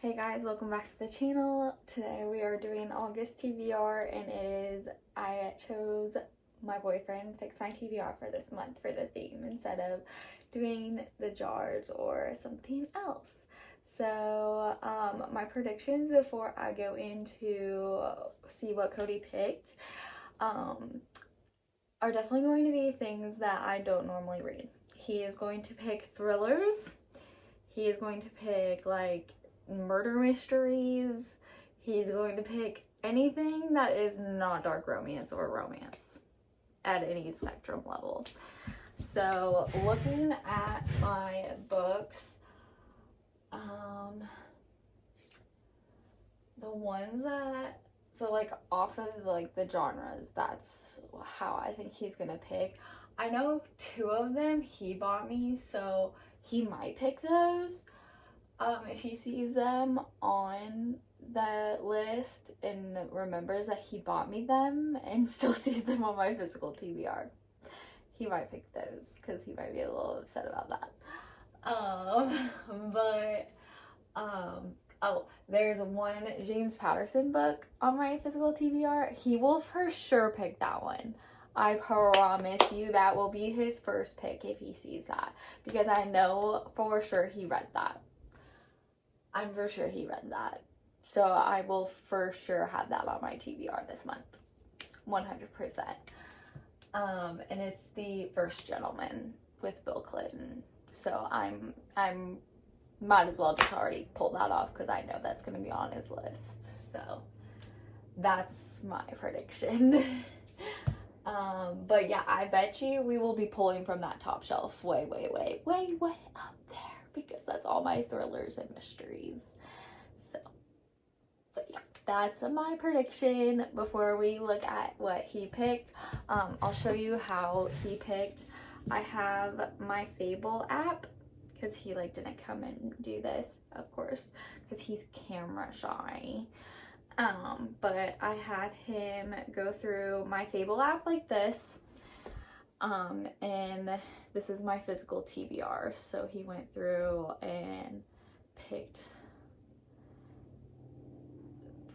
Hey guys, welcome back to the channel. Today we are doing August TBR and I chose my boyfriend picked my TBR for this month for the theme instead of doing the jars or something else. So my predictions before I go into see what Cody picked are definitely going to be things that I don't normally read. He is going to pick thrillers. He is going to pick like murder mysteries. He's going to pick anything that is not dark romance or romance at any spectrum level. So looking at my books, the ones that, so like off of like the genres, that's how I think he's gonna pick. I know two of them he bought me, so he might pick those. If he sees them on the list and remembers that he bought me them and still sees them on my physical TBR, he might pick those because he might be a little upset about that. Oh, there's one James Patterson book on my physical TBR. He will for sure pick that one. I promise you that will be his first pick if he sees that, because I know for sure he read that. I'm for sure he read that. So I will for sure have that on my TBR this month. 100%. And it's The First Gentleman with Bill Clinton. So I'm might as well just already pull that off because I know that's going to be on his list. So that's my prediction. But yeah, I bet you we will be pulling from that top shelf way up there, because that's all my thrillers and mysteries. So, but yeah, that's my prediction. Before we look at what he picked, I'll show you how he picked. I have my Fable app, because he like didn't come and do this, of course, because he's camera shy. But I had him go through my Fable app like this. And this is my physical TBR. So he went through and picked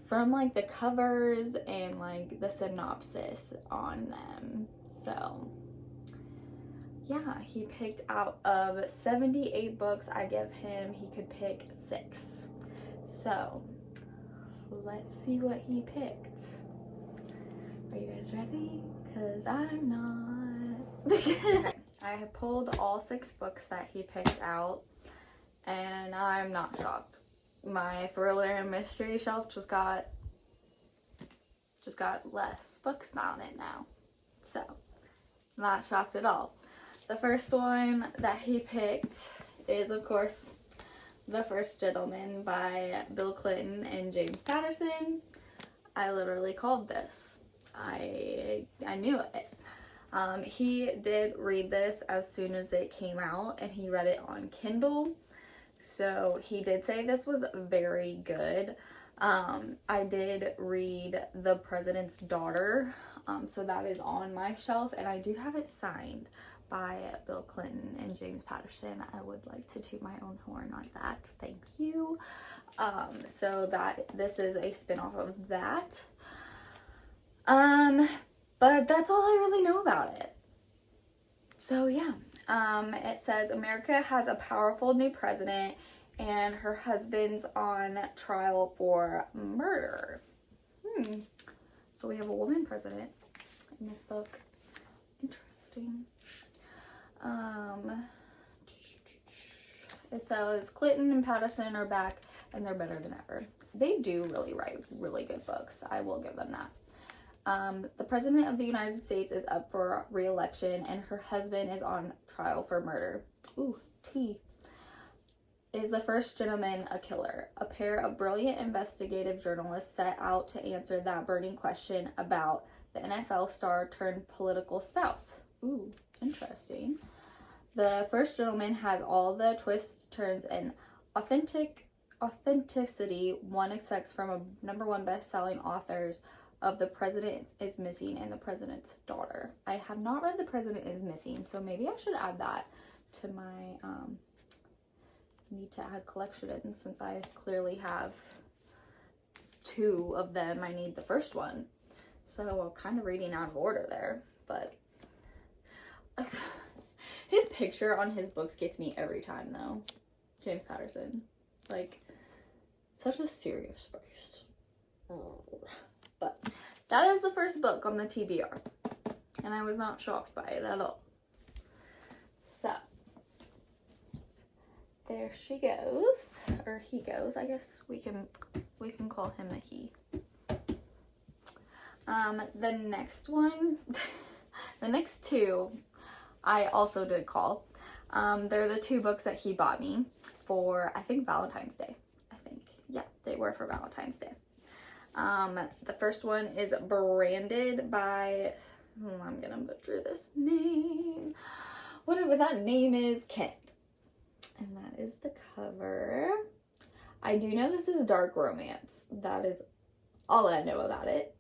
from like the covers and like the synopsis on them. So yeah, he picked out of 78 books I give him, he could pick 6. So let's see what he picked. Are you guys ready? Because I'm not. I have pulled all 6 books that he picked out, and I'm not shocked. My thriller and mystery shelf just got less books on it now. So, not shocked at all. The first one that he picked is, of course, The First Gentleman by Bill Clinton and James Patterson. I literally called this. I knew it. He did read this as soon as it came out, and he read it on Kindle. So he did say this was very good. I did read The President's Daughter, so that is on my shelf, and I do have it signed by Bill Clinton and James Patterson. I would like to toot my own horn on that. Thank you. So this is a spin-off of that. But that's all I really know about it. So yeah, it says America has a powerful new president and her husband's on trial for murder. So we have a woman president in this book. Interesting. It says Clinton and Patterson are back and they're better than ever. They do really write really good books. I will give them that. The President of the United States is up for re-election and her husband is on trial for murder. Ooh, tea. Is the First Gentleman a killer? A pair of brilliant investigative journalists set out to answer that burning question about the NFL star turned political spouse. Ooh, interesting. The First Gentleman has all the twists, turns, and authenticity one expects from a #1 best-selling authors of The President is Missing and The President's Daughter. I have not read The President is Missing, so maybe I should add that to my need to add collections since I clearly have 2 of them. I need the first one. So I'm kind of reading out of order there, but his picture on his books gets me every time though. James Patterson. Like, such a serious face. But that is the first book on the TBR. And I was not shocked by it at all. So, there she goes. Or he goes. I guess we can call him a he. The next one, the next 2, I also did call. They're the 2 books that he bought me for, I think, Valentine's Day. Yeah, they were for Valentine's Day. The first one is Branded by, I'm gonna butcher this name, whatever that name is, Kent. And that is the cover. I do know this is dark romance. That is all I know about it.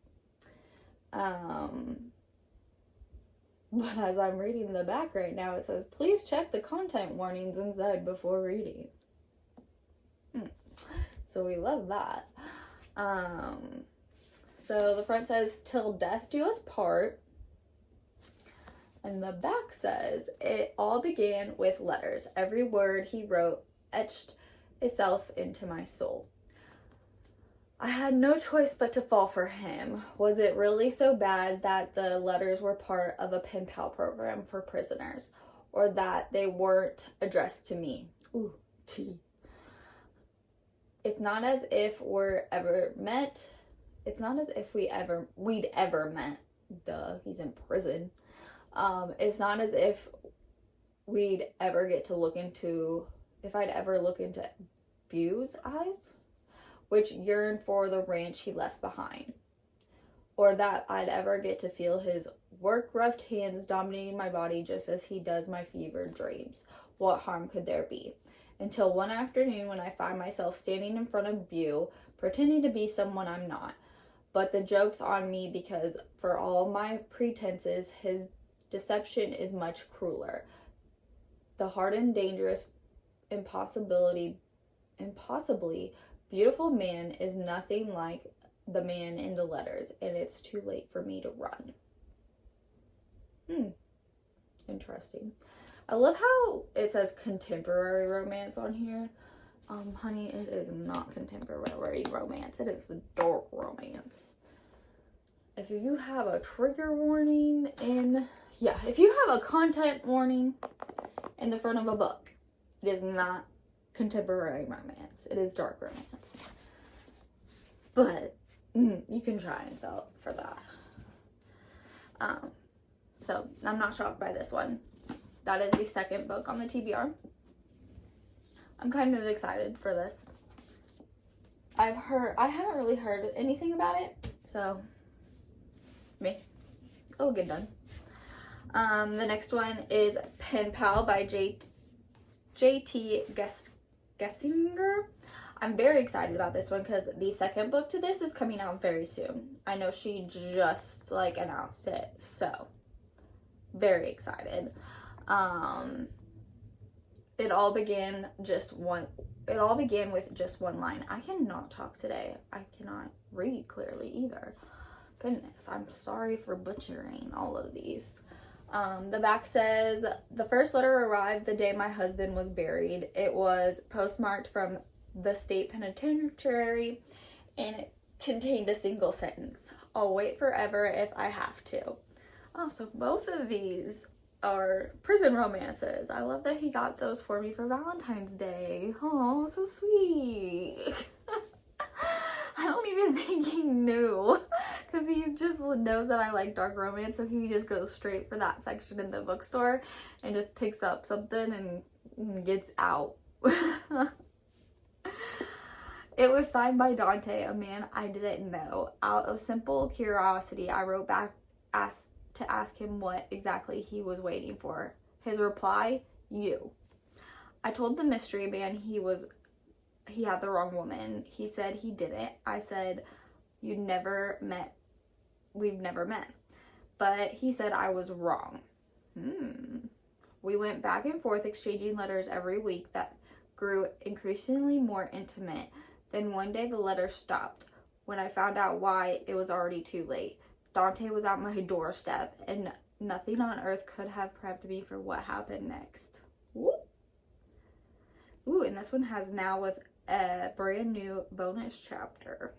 But as I'm reading the back right now, it says, please check the content warnings inside before reading. So we love that. So the front says, till death do us part. And the back says, it all began with letters. Every word he wrote etched itself into my soul. I had no choice but to fall for him. Was it really so bad that the letters were part of a pen pal program for prisoners, or that they weren't addressed to me? Ooh, tea. It's not as if we'd ever met. Duh, he's in prison. It's not as if we'd ever get to look into, if I'd ever look into Bue's eyes, which yearn for the ranch he left behind, or that I'd ever get to feel his work-roughed hands dominating my body just as he does my fevered dreams. What harm could there be? Until one afternoon when I find myself standing in front of Bue, pretending to be someone I'm not. But the joke's on me because for all my pretenses, his deception is much crueler. The hardened, dangerous, impossibly beautiful man is nothing like the man in the letters, and it's too late for me to run. Interesting. I love how it says contemporary romance on here. Honey, it is not contemporary romance. It is dark romance. If you have a trigger warning if you have a content warning in the front of a book, it is not contemporary romance. It is dark romance. But you can try and sell it for that. So I'm not shocked by this one. That is the second book on the TBR. I'm kind of excited for this. I haven't really heard anything about it, so it'll get done. The next one is Pen Pal by J.T. Gessinger. I'm very excited about this one because the second book to this is coming out very soon. I know she just announced it, so very excited. It all began with just one line. I cannot talk today. I cannot read clearly either. Goodness, I'm sorry for butchering all of these. The back says, the first letter arrived the day my husband was buried. It was postmarked from the state penitentiary, and it contained a single sentence. I'll wait forever if I have to. Oh, so both of these are prison romances. I love that he got those for me for Valentine's Day. Oh, so sweet. I don't even think he knew, because he just knows that I like dark romance, so he just goes straight for that section in the bookstore and just picks up something and gets out. It was signed by Dante, a man I didn't know. Out of simple curiosity, I wrote back to ask him what exactly he was waiting for. His reply, you. I told the mystery man he had the wrong woman. He said he didn't. I said, we've never met. But he said I was wrong. We went back and forth exchanging letters every week that grew increasingly more intimate. Then one day the letters stopped. When I found out why, it was already too late. Dante was at my doorstep, and nothing on earth could have prepped me for what happened next. Ooh. Ooh, and this one has now with a brand new bonus chapter.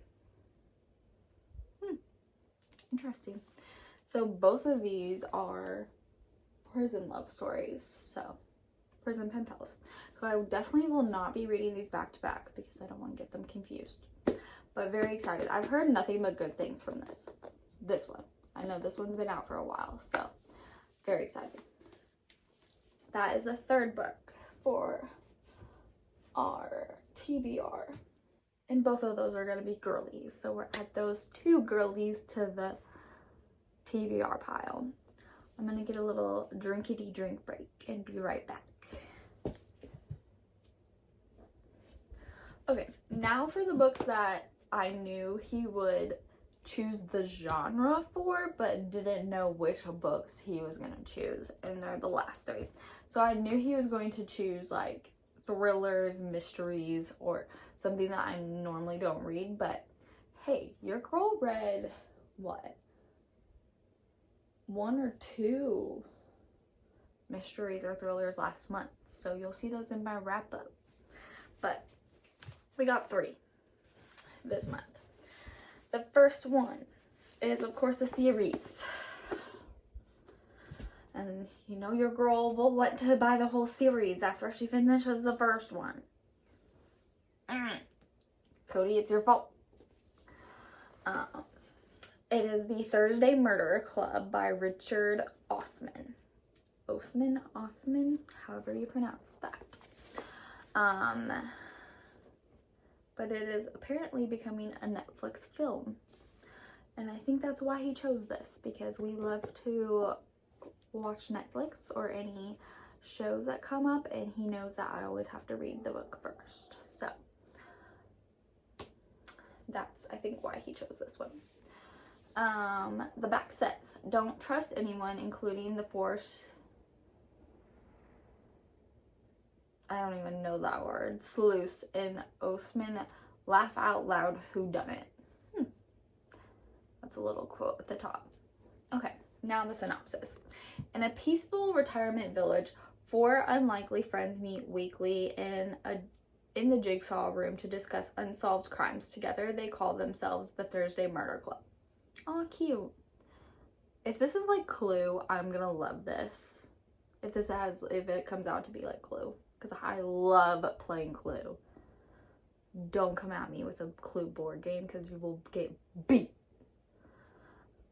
Interesting. So both of these are prison love stories. So, prison pen pals. So I definitely will not be reading these back to back because I don't want to get them confused. But very excited. I've heard nothing but good things from this one. I know this one's been out for a while, so very excited. That is the third book for our TBR. And both of those are going to be girlies. So we're at those 2 girlies to the TBR pile. I'm going to get a little drinkity drink break and be right back. Okay, now for the books that I knew he would choose the genre for, but didn't know which books he was going to choose. And they're the last 3. So I knew he was going to choose like thrillers, mysteries, or something that I normally don't read. But hey, your girl read what? 1 or 2 mysteries or thrillers last month. So you'll see those in my wrap up. But we got 3 this month. The first one is, of course, a series. And you know your girl will want to buy the whole series after she finishes the first one. Cody, it's your fault. It is The Thursday Murder Club by Richard Osman. Osman, however you pronounce that. But it is apparently becoming a Netflix film. And I think that's why he chose this, because we love to watch Netflix or any shows that come up, and he knows that I always have to read the book first. So that's, I think, why he chose this one. The back says, don't trust anyone, including the Force. I don't even know that word. Sleuths in Osman. Laugh out loud, whodunit. That's a little quote at the top. Okay, now the synopsis. In a peaceful retirement village, 4 unlikely friends meet weekly in the jigsaw room to discuss unsolved crimes. Together, they call themselves the Thursday Murder Club. Oh, cute. If this is like Clue, I'm gonna love this. If it comes out to be like Clue. Because I love playing Clue. Don't come at me with a Clue board game because you will get beat.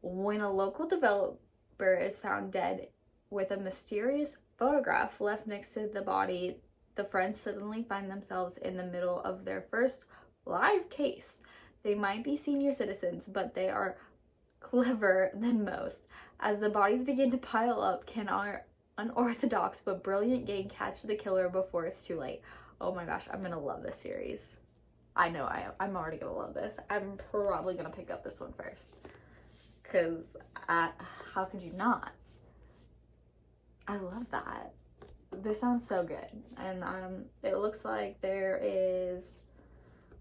When a local developer is found dead with a mysterious photograph left next to the body, the friends suddenly find themselves in the middle of their first live case. They might be senior citizens, but they are clever than most. As the bodies begin to pile up, can our unorthodox but brilliant gang catch the killer before it's too late? Oh my gosh, I'm gonna love this series. I know I'm already gonna love this. I'm probably gonna pick up this one first. Because how could you not? I love that. This sounds so good. And it looks like there is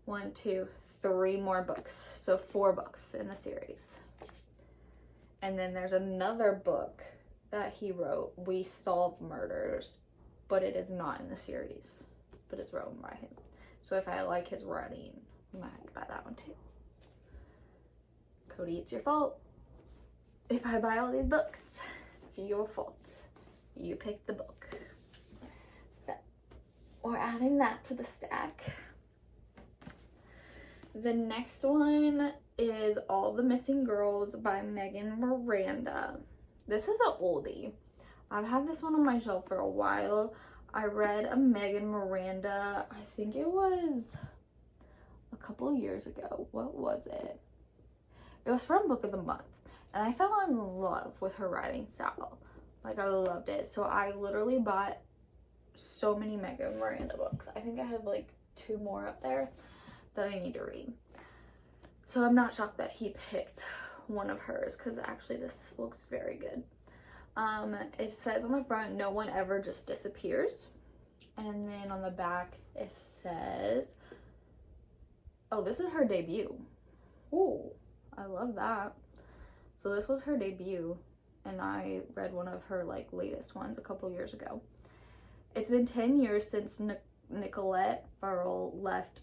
1, 2, 3 more books. So 4 books in the series. And then there's another book that he wrote, We Solve Murders, but it is not in the series, but it's written by him. So if I like his writing, I might have to buy that one too. Cody, it's your fault. If I buy all these books, it's your fault. You picked the book. So we're adding that to the stack. The next one is All the Missing Girls by Megan Miranda. This is an oldie. I've had this one on my shelf for a while. I read a Megan Miranda, I think it was a couple years ago. What was it? It was from Book of the Month. And I fell in love with her writing style. Like, I loved it. So I literally bought so many Megan Miranda books. I think I have like 2 more up there that I need to read. So I'm not shocked that he picked one of hers, because actually this looks very good. It says on the front, no one ever just disappears. And then on the back it says, oh, this is her debut. Ooh, I love that. So this was her debut, and I read one of her like latest ones a couple years ago. It's been 10 years since Nicolette Farrell left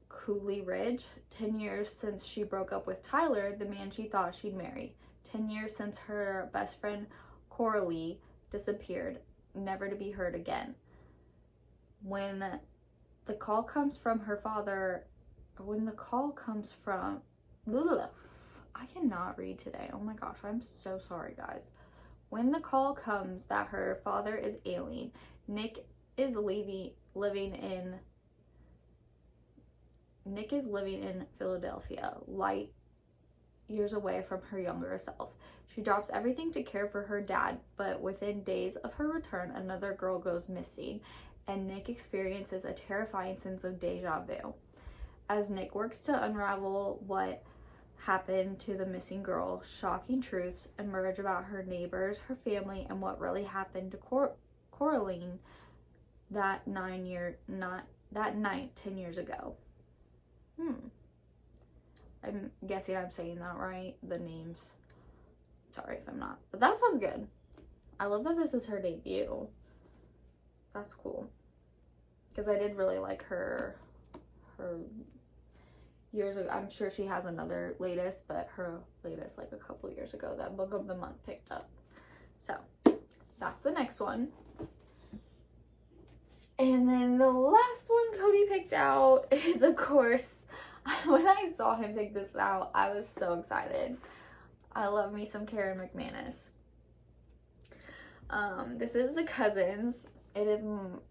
Cooley Ridge. 10 years since she broke up with Tyler, the man she thought she'd marry. 10 years since her best friend Coralie disappeared, never to be heard again. When the call comes from her father, I cannot read today. Oh my gosh, I'm so sorry, guys. When the call comes that her father is ailing, Nick is living in Philadelphia, light years away from her younger self. She drops everything to care for her dad, but within days of her return, another girl goes missing, and Nick experiences a terrifying sense of deja vu. As Nick works to unravel what happened to the missing girl, shocking truths emerge about her neighbors, her family, and what really happened to Coraline that night 10 years ago. I'm guessing I'm saying that right, the names. Sorry if I'm not, but that sounds good. I love that this is her debut. That's cool, because I did really like her years ago. I'm sure she has another latest, but her latest like a couple years ago that Book of the Month picked up. So that's the next one. And then the last one Cody picked out is, of course, when I saw him pick this out, I was so excited. I love me some Karen McManus. This is The Cousins. It is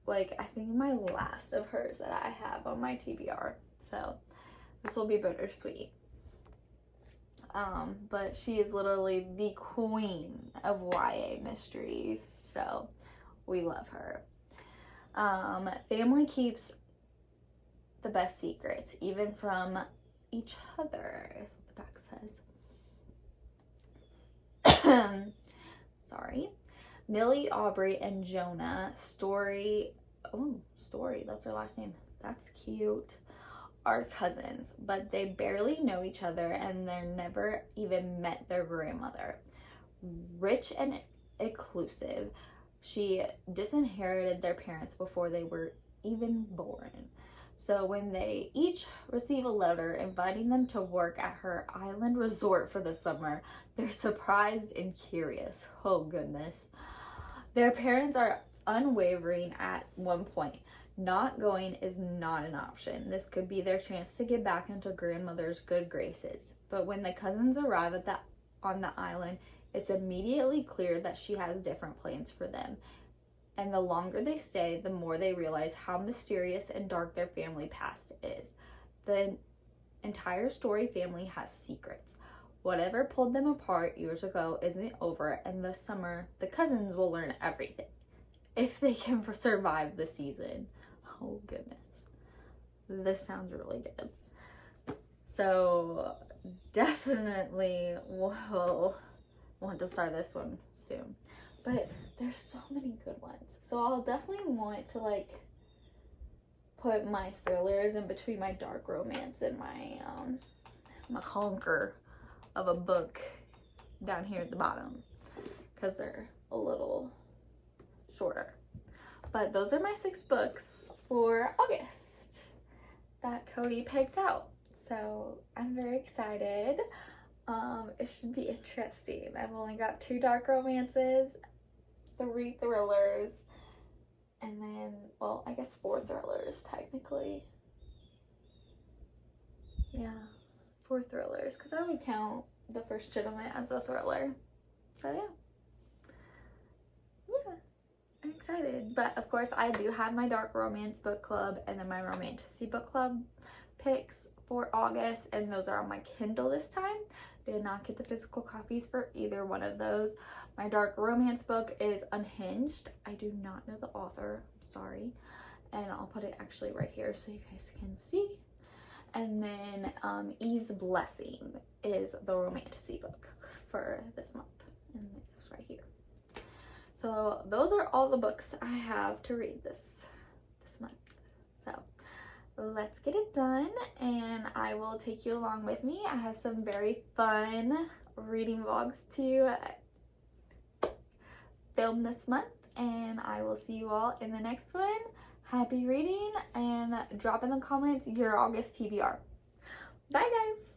like, I think my last of hers that I have on my TBR. So this will be bittersweet. But she is literally the queen of YA mysteries. So we love her. Family keeps the best secrets, even from each other, is what the back says. Sorry. Millie, Aubrey, and Jonah, Story, that's her last name. That's cute. Are cousins, but they barely know each other and they're never even met their grandmother. Rich and exclusive, she disinherited their parents before they were even born. So when they each receive a letter inviting them to work at her island resort for the summer, they're surprised and curious. Oh goodness. Their parents are unwavering at one point. Not going is not an option. This could be their chance to get back into grandmother's good graces. But when the cousins arrive on the island, it's immediately clear that she has different plans for them. And the longer they stay, the more they realize how mysterious and dark their family past is. The entire Story family has secrets. Whatever pulled them apart years ago isn't over, and this summer, the cousins will learn everything. If they can survive the season. Oh goodness. This sounds really good. So definitely will want to start this one soon. But there's so many good ones. So I'll definitely want to like put my thrillers in between my dark romance and my honker of a book down here at the bottom, because they're a little shorter. But those are my 6 books for August that Cody picked out. So I'm very excited. It should be interesting. I've only got 2 dark romances, 3 thrillers, and then, well, I guess 4 thrillers technically. Yeah, 4 thrillers, because I would count The First Gentleman as a thriller. So yeah, I'm excited. But of course, I do have my dark romance book club and then my romantasy book club picks for August, and those are on my Kindle this time. Did not get the physical copies for either one of those. My dark romance book is Unhinged. I do not know the author, I'm sorry. And I'll put it actually right here so you guys can see. And then Eve's Blessing is the romantasy book for this month. And it's right here. So those are all the books I have to read this month. So let's get it done, and I will take you along with me. I have some very fun reading vlogs to film this month, and I will see you all in the next one. Happy reading, and drop in the comments your August TBR. Bye guys!